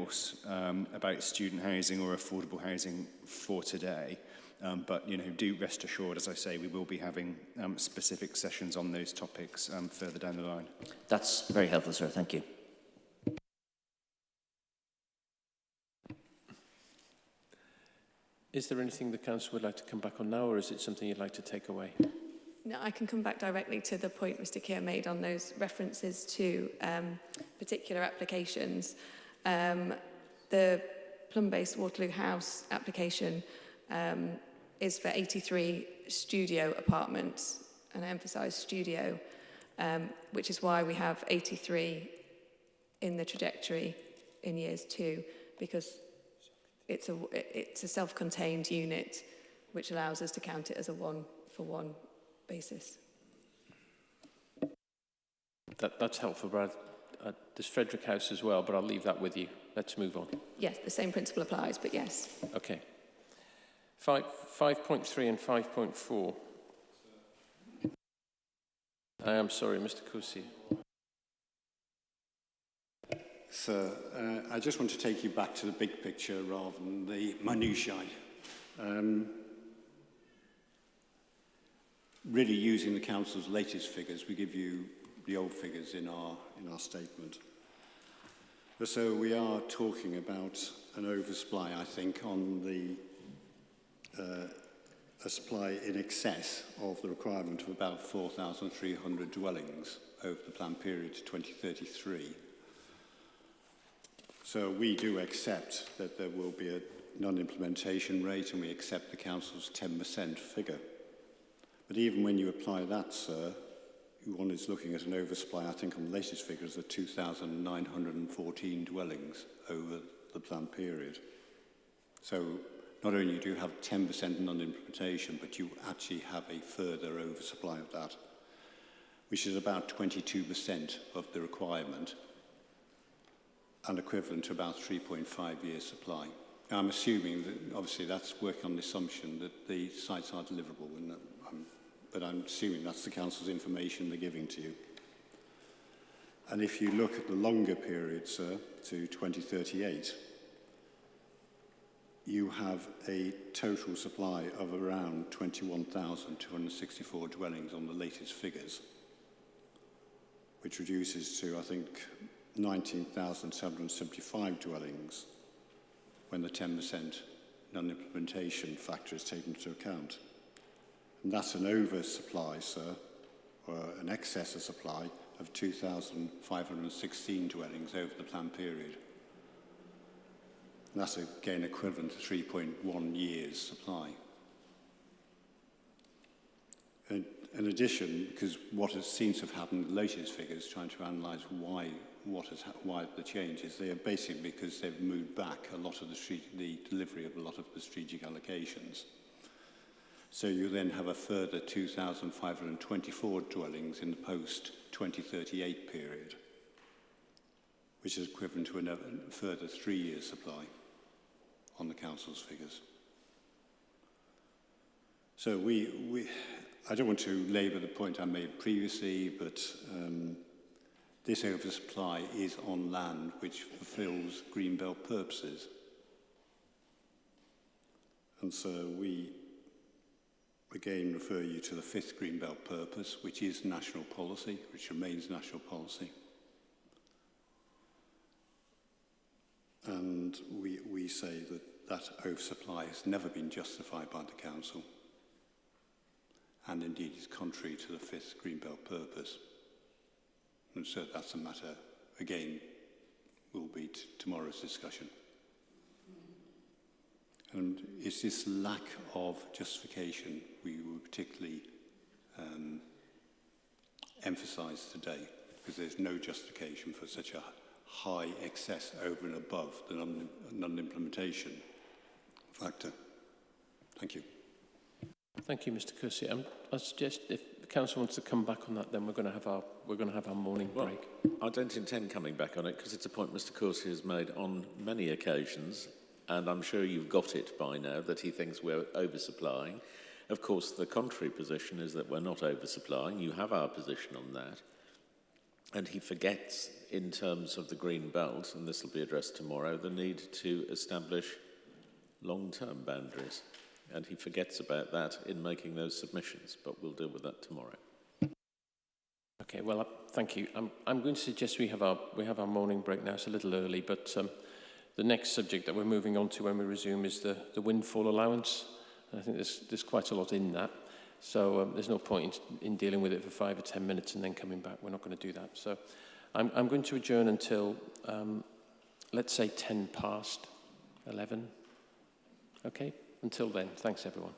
else about student housing or affordable housing for today. But, do rest assured, as I say, we will be having specific sessions on those topics further down the line. That's very helpful, sir. Thank you. Is there anything the Council would like to come back on now, or is it something you'd like to take away? No, I can come back directly to the point Mr. Keir made on those references to particular applications. The plum-based Waterloo House application is for 83 studio apartments, and I emphasise studio, which is why we have 83 in the trajectory in years 2, because it's a self-contained unit, which allows us to count it as a one-for-one basis. That's helpful, Brad. There's Frederick House as well, but I'll leave that with you. Let's move on. Yes, the same principle applies, but yes. Okay. 5.3 and 5.4. I am sorry, Mr. Kusi. Sir, I just want to take you back to the big picture rather than the minutiae. Really using the Council's latest figures, we give you the old figures in our statement. So we are talking about an oversupply, I think, on a supply in excess of the requirement of about 4,300 dwellings over the planned period to 2033. So we do accept that there will be a non-implementation rate, and we accept the Council's 10% figure. But even when you apply that, sir, one is looking at an oversupply, I think, on the latest figures of 2,914 dwellings over the planned period. So not only do you have 10% non-implementation, but you actually have a further oversupply of that, which is about 22% of the requirement, and equivalent to about 3.5 years supply. Now, I'm assuming that, obviously, that's working on the assumption that the sites are deliverable, but I'm assuming that's the Council's information they're giving to you. And if you look at the longer period, sir, to 2038, you have a total supply of around 21,264 dwellings on the latest figures, which reduces to, I think, 19,775 dwellings when the 10% non-implementation factor is taken into account. And that's an oversupply, sir, or an excess of supply of 2,516 dwellings over the planned period. And that's again equivalent to 3.1 years supply. And in addition, because what seems to have happened in the latest figures, trying to analyse why the change is, they are basically because they've moved back a lot of the delivery of a lot of the strategic allocations. So you then have a further 2,524 dwellings in the post-2038 period, which is equivalent to a further 3 years supply on the Council's figures. So I don't want to labour the point I made previously, but this oversupply is on land which fulfills Greenbelt purposes. And so we again refer you to the 5th Greenbelt purpose, which is national policy, which remains national policy. And we say that that oversupply has never been justified by the Council, and indeed is contrary to the 5th Greenbelt purpose. And so that's a matter, again, will be tomorrow's discussion. And it's this lack of justification we will particularly emphasise today, because there's no justification for such a high excess over and above the non-implementation factor. Thank you. Thank you, Mr. Kersey. I suggest if the Council wants to come back on that, then we're going to have our morning break. I don't intend coming back on it because it's a point Mr. Kersey has made on many occasions, and I'm sure you've got it by now that he thinks we're oversupplying. Of course, the contrary position is that we're not oversupplying. You have our position on that. And he forgets, in terms of the green belt, and this will be addressed tomorrow, the need to establish long-term boundaries. And he forgets about that in making those submissions, but we'll deal with that tomorrow. Okay, well, thank you. I'm going to suggest we have our morning break now. It's a little early, but the next subject that we're moving on to when we resume is the windfall allowance. And I think there's quite a lot in that. So there's no point in dealing with it for 5 or 10 minutes and then coming back. We're not going to do that. So I'm going to adjourn until, let's say, 11:10. Okay? Until then, thanks, everyone.